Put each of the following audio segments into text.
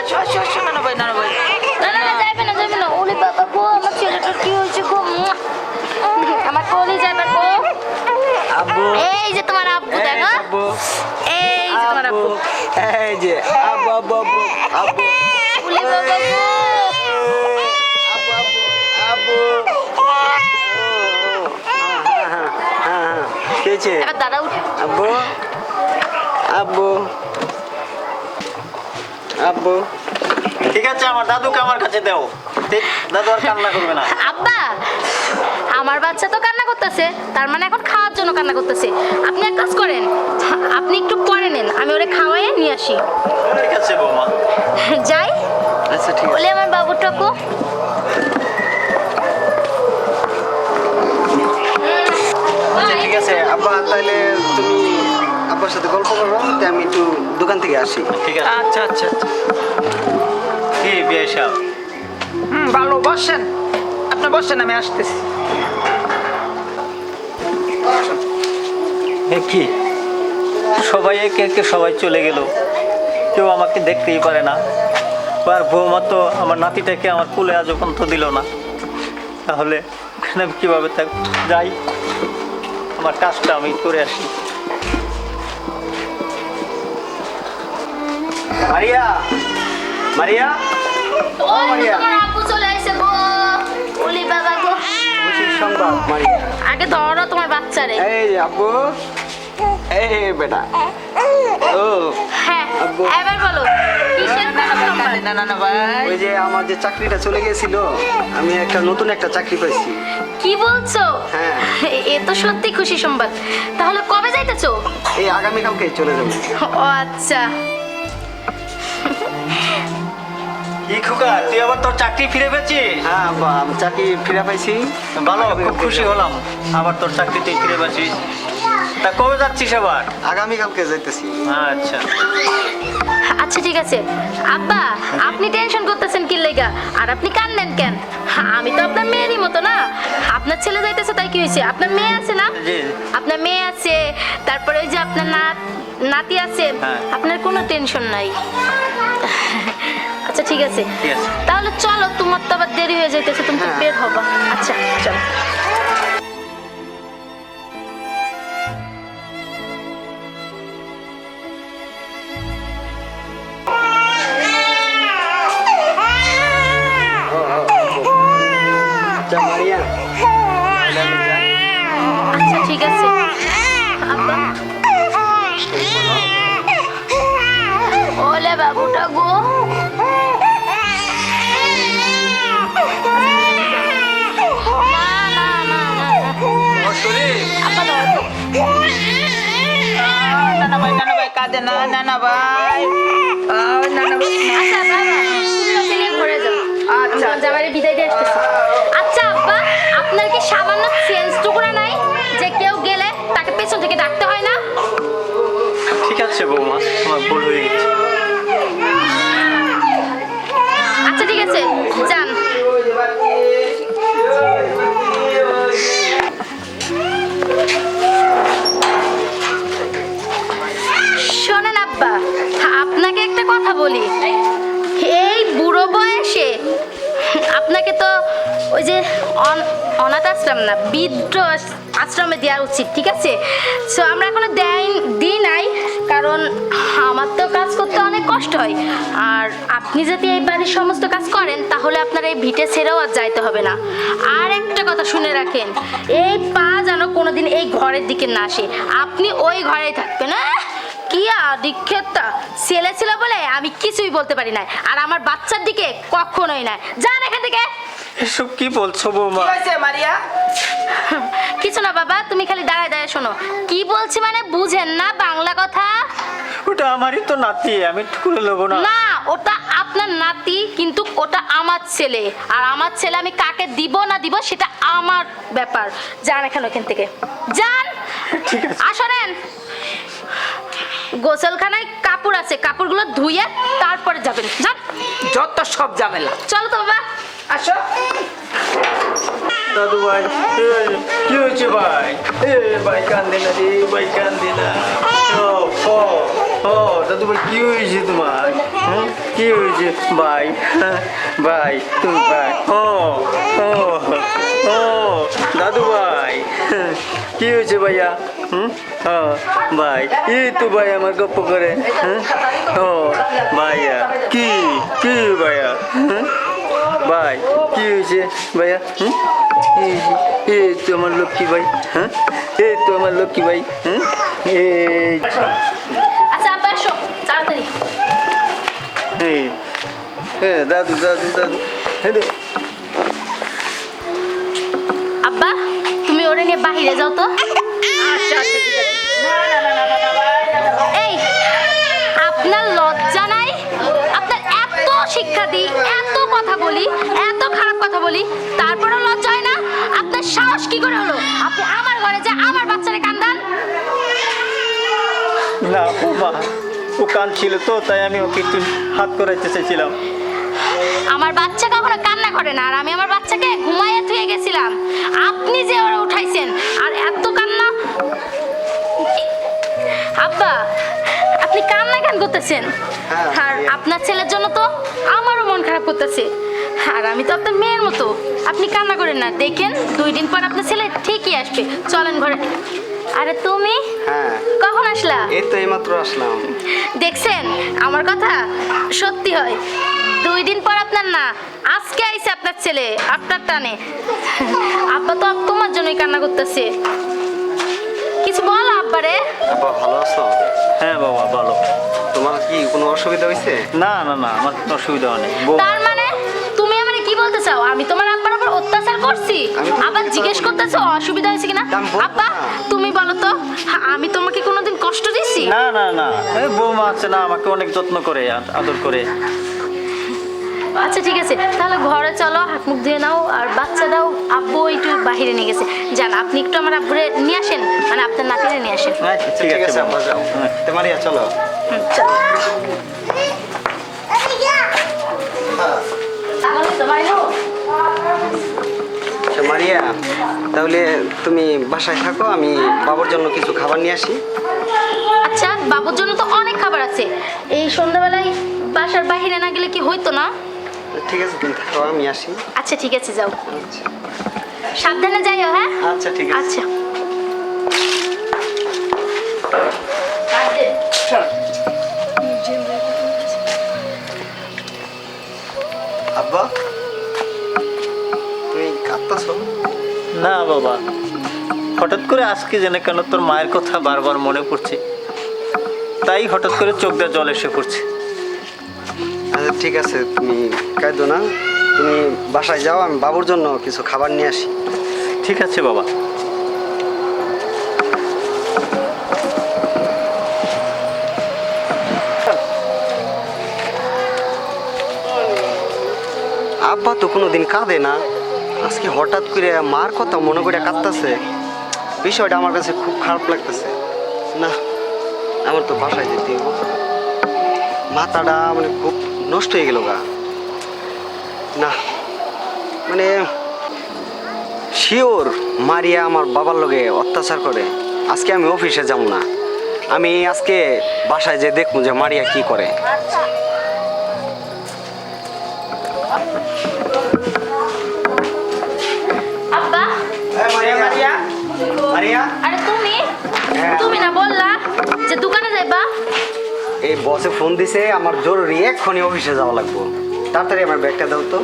আসো আসো আসো না ভাই না ভাই না যাইবে না ওরে বাবা গো আমার ছেলেটার কি হয়েছে গো আমার কোলে যাইবার গো আব্বু এই যে তোমার আব্বু দেখো আব্বু এই যে তোমার আব্বু এই যে আব্বু আব্বু আব্বু আব্বু ওরে বাবা গো আব্বু আব্বু কে আছে এবার দাদা উঠ আব্বু আব্বু আব্বু ঠিক আছে আমার দাদুকে আমার কাছে দাও ঠিক দাদু আর কান্না করবে না আব্বা আমার বাচ্চা তো কান্না করতেছে তার মানে এখন খাওয়ার জন্য কান্না করতেছে আপনি এক কাজ করেন আপনি একটু পরে নেন আমি ওরে খাওয়াই নিয়ে আসি ঠিক আছে বৌমা যাই আচ্ছা ঠিক বলে আমার বাবুটাকু আচ্ছা ঠিক আছে আব্বা তাহলে তুমি আব্বার সাথে গল্প করো তাই আমি একটু দোকান থেকে আসি ঠিক আছে আচ্ছা আচ্ছা আচ্ছা কি বিয়ে সাহেব ভালো বসেন আপনি বসেন আমি আসতেছি কি সবাই একে একে সবাই চলে গেল কেউ আমাকে দেখতেই পারে না আর বৌমা তো আমার নাতিটাকে আমার কুলে আজ পর্যন্ত দিল না তাহলে ওখানে আমি কীভাবে যাই আমার কাজটা আমি করে আসি মারিয়া মারিয়া ওই মারিয়া। তোমার আব্বু চলে আইছে গো ওলি বাবা গো খুশির সংবাদ মারিয়া আগে ধরো তোমার বাচ্চারে এই যে আব্বু এই বেটা ও হ্যাঁ আব্বু। এবার বলো কিসের কথা সংবাদ? না ভাই ওই যে আমার যে চাকরিটা চলে গেছিল আমি নতুন একটা চাকরি পাইছি কি বলছো হ্যাঁ। এ তো সত্যি খুশি সংবাদ তাহলে কবে যাইতেছো এই আগামীকালকে চলে যাবো ও আচ্ছা কি খোকা তুই আবার তোর চাকরি ফিরে পেয়েছিস হ্যাঁ আব্বা, আমি চাকরি ফিরে পাইছি ভালো খুব খুশি হলাম আবার তোর চাকরি তুই ফিরে পেয়েছিস তা কবে যাচ্ছিস আবার আগামীকালকে যাইতেছি আচ্ছা আচ্ছা ঠিক আছে আব্বা আপনি টেনশন করতেছেন কি লেগা আর আপনি কান্দেন কেন আমি তো আপনার মেয়েরই মতো না আপনার ছেলে যাইতেছে তাই কি হয়েছে আপনার মেয়ে আছে না জি। আপনার মেয়ে আছে তারপরে ওই যে আপনার নাতি আছে হ্যাঁ। আপনার কোনো টেনশন নাই আচ্ছা ঠিক আছে ঠিক আছে। তাহলে চলো তোমার তো আবার দেরি হয়ে যাইতেছে তুমি তো হ্যাঁ। বের হবা আচ্ছা চলো আচ্ছা মারিয়া তাহলে আমি যাই। আচ্ছা ঠিক আছে আব্বা ওলে বাবুটা গো আব্বা ধরো না ভাই কাঁদে না ভাই না ভাই আচ্ছা বাবা তুমি নিয়ে ঘরে যাও আচ্ছা। আমি জামাইয়ের বিদায় দিয়ে আসতেছি আচ্ছা আব্বা আপনার কি সামান্য সেন্স টুকুরা নাই যে কেউ গেলে তাকে পেছন থেকে ডাকতে হয় না ঠিক আছে বৌমা আমার ভুল হয়ে গেছে আচ্ছা ঠিক আছে যান শোনেন আব্বা আপনাকে একটা কথা বলি এই বুড়ো বয়সে আপনাকে তো ওই যে অনাথ আশ্রম না বৃদ্ধ আশ্রমে দেওয়া উচিত ঠিক আছে সো আমরা এখনো দিই নাই কারণ আমার তো কাজ করতে অনেক কষ্ট হয় আর আপনি যদি এই বাড়ির সমস্ত কাজ করেন তাহলে আপনার এই ভিটে ছেড়েও আর যাইতে হবে না আর একটা কথা শুনে রাখেন এই পা যেন কোনোদিন এই ঘরের দিকে না আসে আপনি ওই ঘরেই থাকবেন হ্যাঁ কি আদিক্ষেতা ছেলে ছিল বলে আমি কিছুই বলতে পারি না আর আমার বাচ্চার দিকে কখনোই না যান এখান থেকে এসব কি বলছো বৌমা কি হয়েছে মারিয়া কিছু না বাবা তুমি খালি দাঁড়ায় দাঁড়ায় শোনো কি বলছি মানে বুঝেন না বাংলা কথা ওটা আমারই তো নাতি আমি একটু করে নেবো না না ওটা আপনার নাতি কিন্তু ওটা আমার ছেলে আর আমার ছেলে আমি কাকে দিব না দিব সেটা আমার ব্যাপার যান এখান থেকে যান ঠিক আছে আসেন গোসলখানায় কাপড় আছে কাপড়গুলো ধুয়ে তারপরে যাবেন যান যত সব ঝামেলা চলো তো বাবা আসো দাদু ভাই কি হয়েছে ভাই এ ভাই কান্দে না রে ভাই কান্দে না ও ও ও দাদু ভাই কি হয়েছে তোমার? কি হয়েছে ভাই? ভাই তুমি ভাই? ও ও ও দাদু ভাই কি হয়েছে ভাইয়া? ভাই এই তো ভাই আমার গপ্প করে। ও ভাইয়া কি কি ভাইয়া? ভাই কি হয়েছে ভাইয়া? এই তো আমার লক্ষ্মী ভাই। এই তো আমার লক্ষ্মী ভাই। এই আচ্ছা আব্বা এসো তাড়াতাড়ি। দাদু দাদু দাদু আব্বা তুমি ওরে নিয়ে বাহিরে যাও তো। আচ্ছা আচ্ছা ঠিক আছে। না না না না না না ভাই, না, না, ভাই। এই আপনার লজ্জা নাই? আপনার এত শিক্ষা দিই, এত কথা বলি, এত খারাপ কথা বলি, তারপরেও লজ্জা হয় না? আপনার সাহস কি করে হলো আপনি আমার ঘরে যে আমার বাচ্চারে কান্দান? না বৌমা ও কান ছিল তো তাই আমি ওকে একটু হাত করাইতে চাইছিলাম। আমার বাচ্চা কখনো কান্না করে না, আর আমি আমার বাচ্চাকে ঘুমাইয়ে থুয়ে গেছিলাম। আপনি যে ওরা উঠাইছেন আর এত কান্না। আব্বা আপনি কান্না কেন করতেছেন? আর আপনার ছেলের জন্য তো আমারও মন খারাপ করতেছে। আর আমি তো আপনার মেয়ের মতো, আপনি কান্না করেন না। দেখেন 2 দিন পর আপনার ছেলে ঠিকই আসবে। চলেন ঘরে। আরে তুমি হ্যাঁ কখন আসলা? এই তো এইমাত্র আসলাম। দেখছেন আমার কথা সত্যি হয়। 2 দিন পর আপনার না, আজকে আইছে আপনার ছেলে আপনার টানে। আব্বা তো তোমার জন্যই কান্না করতেছে। কিছু বল আব্বারে। আব্বা ভালো আছো? হ্যাঁ বাবা বলো। তোমার কি কোনো অসুবিধা হয়েছে? না না না আমার কোনো অসুবিধা নেই। তার মানে তুমি আমারে কি বলতে চাও? আমি তোমার আব্বার উপর অত্যাচার করছি? আমি তো আবার তোমাকে জিজ্ঞেস বলবো। করতেছো অসুবিধা হয়েছে কিনা? আমি বলবো আব্বা না। তুমি বলো তো, আমি তোমাকে কোনোদিন কষ্ট দিয়েছি? না না না এই বৌমা আছে না আমাকে অনেক যত্ন করে আদর করে। আচ্ছা ঠিক আছে, তাহলে ঘরে চলো, হাত মুখ ধুয়ে নাও। আর বাচ্চাটাও আব্বু একটু বাহিরে নিয়ে গেছে, যান আপনি একটু আমার আব্বুরে নিয়ে আসেন, মানে আপনার নাতিরে নিয়ে আসেন। আচ্ছা ঠিক আছে বৌমা। আব্বা যাও। তো মারিয়া চলো। চলো। তাহলে তো বাইরো। আচ্ছা, মারিয়া তাহলে তুমি বাসায় থাকো, আমি বাবার জন্য কিছু খাবার নিয়ে আসি। আচ্ছা বাবুর জন্য তো অনেক খাবার আছে, এই সন্ধ্যাবেলায় বাসার বাইরে না গেলে কি হইতো না? ঠিক আছে তুমি থাকো, আমি আসি। আচ্ছা ঠিক আছে যাও, আচ্ছা সাবধানে যাইও। হ্যাঁ আচ্ছা ঠিক আছে। আচ্ছা। আব্বা তুমি কাঁদতাছো? না বাবা হঠাৎ করে আজকে যেন কেন তোর মায়ের কথা বারবার মনে পড়ছে, তাই হঠাৎ করে চোখ দিয়ে জল এসে পড়ছে। আচ্ছা ঠিক আছে তুমি কাঁদো না, তুমি বাসায় যাও, আমি বাবুর জন্য কিছু খাবার নিয়ে আসি। ঠিক আছে বাবা। আব্বা তো কোনোদিন কাঁদে না, আজকে হঠাৎ করে মার কথা মনে করে কাঁদতেছে। বিষয়টা আমার কাছে খুব খারাপ লাগতেছে। না আমার তো বাসায় যেতে হবে। মাথাটা মানে খুব নষ্ট হয়ে গেল গা। না মানে শিওর মারিয়া আমার বাবার লগে অত্যাচার করে। আজকে আমি অফিসে যাব না, আমি আজকে বাসায় যে দেখবো যে মারিয়া কি করে। আব্বা মারিয়া মারিয়া আরে তুমি হ্যাঁ। তুমি না বললা যে দোকানে যাইবা? এই বসে ফোন দিছে, আমার জরুরি এক্ষুনি অফিসে যাওয়া লাগবে। তাড়াতাড়ি আমার ব্যাগটা দাও তো।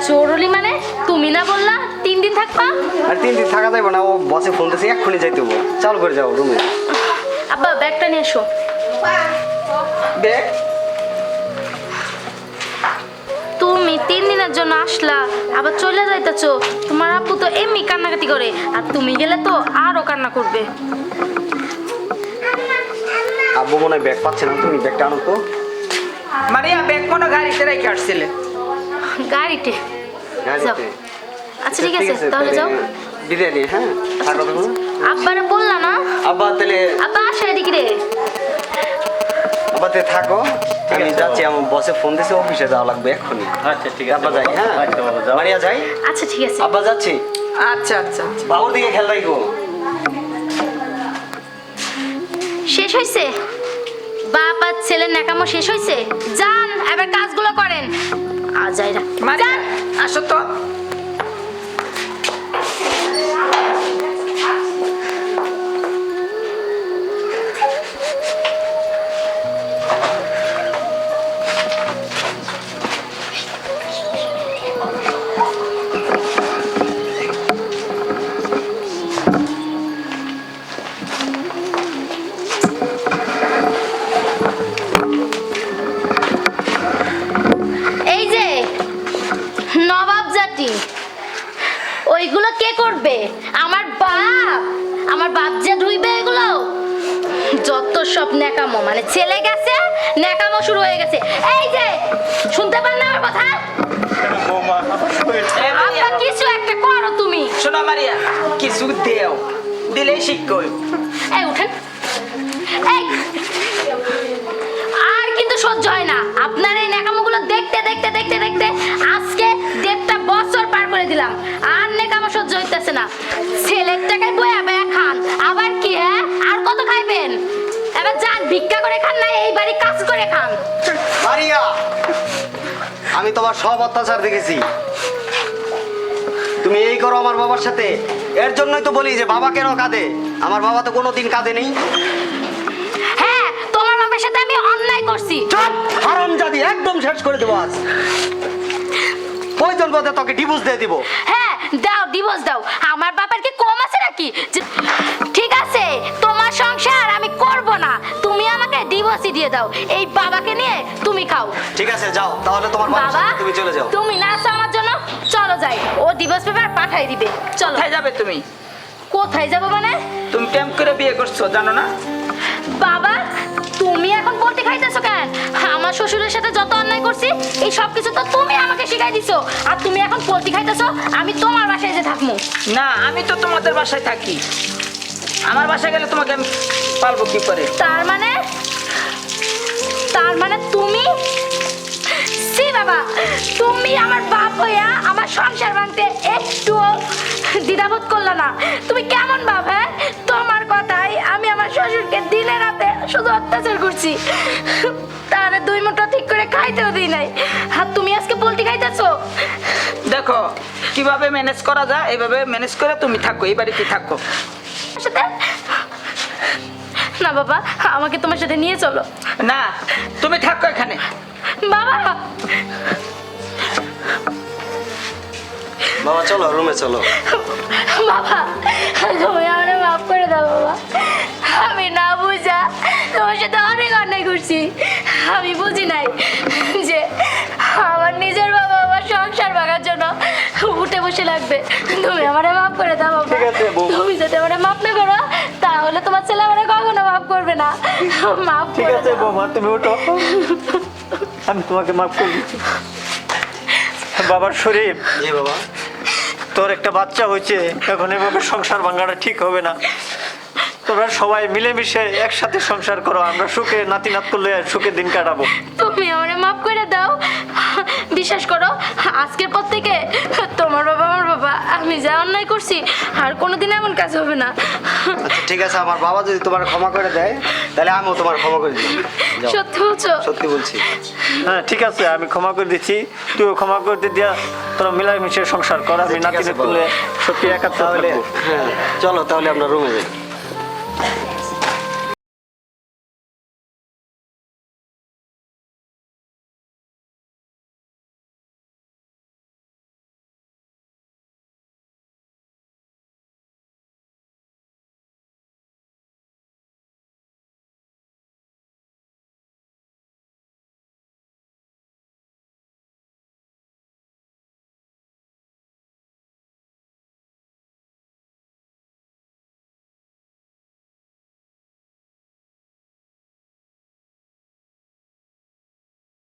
জরুরি মানে? তুমি না বললা 3 দিন থাকবা? আর 3 দিন থাকা যাবে না, ও বসে ফোন দিছে এক্ষুনি যাইতে হবে। চালু করে যাও রুমে। আব্বা ব্যাগটা নিয়ে এসো। ব্যাগ তুমি 3 দিনের জন্য আসলা, আবার চলে যাইতেছো। তোমার আপু তো এমনি কান্নাকাটি করে, আর তুমি গেলে তো আরো কান্না করবে। আব্বু মনে হয় ব্যাগ পাচ্ছে না, তুমি ব্যাগটা আনো তো। মারিয়া ব্যাগ কোনো গাড়িতে রেখে আসছিলে? গাড়িতে গাড়িতে। যাও। আচ্ছা ঠিক আছে তাহলে যাও। বিরিয়ানি হ্যাঁ থাকো তখন। আব্বারে বললা না? আব্বা তাহলে আব্বা আসে এদিকে রে। আব্বা তাহলে থাকো, আমি আছে যাচ্ছি। আমার বসে ফোন দিছে, অফিসে যাওয়া লাগবে এক্ষুনি। আচ্ছা ঠিক আছে আব্বা যাই হ্যাঁ। আচ্ছা বাবা যাও। মারিয়া যাই। আচ্ছা ঠিক আছে। আব্বা যাচ্ছি। আচ্ছা আচ্ছা আচ্ছা। বাবুর দিকে খেয়াল রাখবো। শেষ হয়েছে? ছেলের ন্যাকামো শেষ হয়েছে? যান এবার কাজগুলো করেন। আজাইরা মারিয়া আসো তো। এই যে নবাব জাতি, ওইগুলো কে করবে? আমার বাপ। আমার বাপ যে ধুইবে এগুলো। যত সব ন্যাকামো, মানে ছেলে গেছে ন্যাকামো শুরু হয়ে গেছে। এই যে শুনতে পান না আমার কথা? বৌমা আমার শরীর এ মারিয়া, আব্বা কিছু একটা করো তুমি। শোনো মারিয়া, কিছু দেও, দিলেই শিক্ষা হইব। এই উঠেন। এই আর কিন্তু সহ্য হয় না আপনার এই ন্যাকামোগুলো দেখতে দেখতে দেখতে দেখতে আজকে 1.5 বছর পার করে দিলাম, আর ন্যাকামো সহ্য হইতেছে না। ছেলের টাকায় বয়া বয়া খান, আবার কি? হ্যাঁ, আর কত খাইবেন? এবার যান ভিক্ষা করে খান, না এই বাড়ি কাজ করে খান। মারিয়া, আমি তোমার সব অত্যাচার দেখেছি। তুমি এই করো আমার বাবার সাথে। এর জন্যই তো বলি যে বাবা কেন কাঁদে। আমার বাবা তো কোনোদিন কাঁদে নেই। হ্যাঁ, তোমার বাবার সাথে আমি অন্যায় করছি। চুপ! হারামজাদি, একদম শেষ করে দেবো আজ। প্রয়োজন বোধে তোকে ডিভোর্স দিয়ে দিব। হ্যাঁ দাও, ডিভোর্স দাও। আমার বাবার কি কম আছে নাকি? ঠিক আছে, তোমার সংসার আমি করব না, তুমি আমাকে ডিভোর্সই দিয়ে দাও। এই বাবাকে নিয়ে তুমি খাও। ঠিক আছে, যাও তাহলে তোমার বাবার বাবা সাথে তুমি চলে যাও। তুমি না আসো আমার জন্য, চলো যাই। ও ডিভোর্স পেপার পাঠাই দিবে। চলো। কোথায় যাবে তুমি? কোথায় যাব মানে? তুমি প্রেম করে বিয়ে করছো, জানো না? বাবা তুমি এখন বলতে খাইতেছো কেন? আমার শ্বশুরের সাথে যত অন্যায় করছি এই সব কিছু তো তুমি আমাকে শিখাই দিছো, আর তুমি এখন বলতে খাইতেছো আমি তোমার বাসায় যে থাকবো। না, আমি তো তোমাদের বাসায় থাকি। আমার বাসায় গেলে তোমাকে আমি পালবো কি করে? তার মানে তুমি সি বাবা, তুমি আমার বাপ হইয়া আমার সংসার ভাঙতে একটু দ্বিধাবোধ করলে না? তুমি কেমন বাপ? হ্যাঁ, তোমার কথাই আমি আমার শ্বশুরকে দিনে রাতে শুধু অত্যাচার করছি, তাহলে 2 মুঠো ঠিক করে খাইতেও দিই নাই, আর তুমি আজকে বলতে খাইতেছো? দেখো কিভাবে ম্যানেজ করা যায়, এইভাবে ম্যানেজ করে তুমি থাকো, এই বাড়িতে থাকো। সাথে না বাবা, আমাকে তোমার সাথে নিয়ে চলো। না, তুমি থাকো এখানে। বাবা বাবা চলো, রুমে চলো। বাবা তুমি আমার মাফ করে দাও বাবা, আমি না বুঝা তোমার সাথে অনেক অন্যায় করছি। আমি বুঝি নাই যে আমার নিজের বাবা আমার সংসার ভাঙার জন্য উঠে বসে লাগবে। তুমি আমারে মাফ করে দাও বাবা। ঠিক আছে, বউ। তুমি যদি আমারে মাফ না করো তাহলে তোমার ছেলে আমারে কখনো মাফ করবে না। মাফ ঠিক করে আছে দাও। বৌমা, তুমি ওঠো, আমি তোমাকে মাফ করে দিচ্ছি। বাবার শরীফ, জি বাবা। তোর একটা বাচ্চা হয়েছে, এখন এভাবে সংসার ভাঙাটা ঠিক হবে না। তোমরা সবাই মিলেমিশে একসাথে সংসার করো, আমরা সুখে নাতি নাত করলে সুখে দিন কাটাবো। তুমি আমারে মাফ করে দাও। বিশ্বাস করো আজকের পর থেকে তোমার বাবা আমার বাবা, আমি যা অন্যায় করছি আর কোনোদিন এমন কাজ হবে না। আচ্ছা ঠিক আছে, আমার বাবা যদি তোমার ক্ষমা করে দেয় তাহলে আমিও তোমার ক্ষমা করে দিই। যাও। সত্যি বলছো? সত্যি বলছি। হ্যাঁ ঠিক আছে, আমি ক্ষমা করে দিচ্ছি, তুইও ক্ষমা করে দিয়া তোরা মিলামিশে সংসার কর। আমি ঠিক নাতি আছে, নাত করলে সত্যি একাত্তর তাহলে থাকবো। হ্যাঁ চলো, তাহলে আমরা রুমে যাই।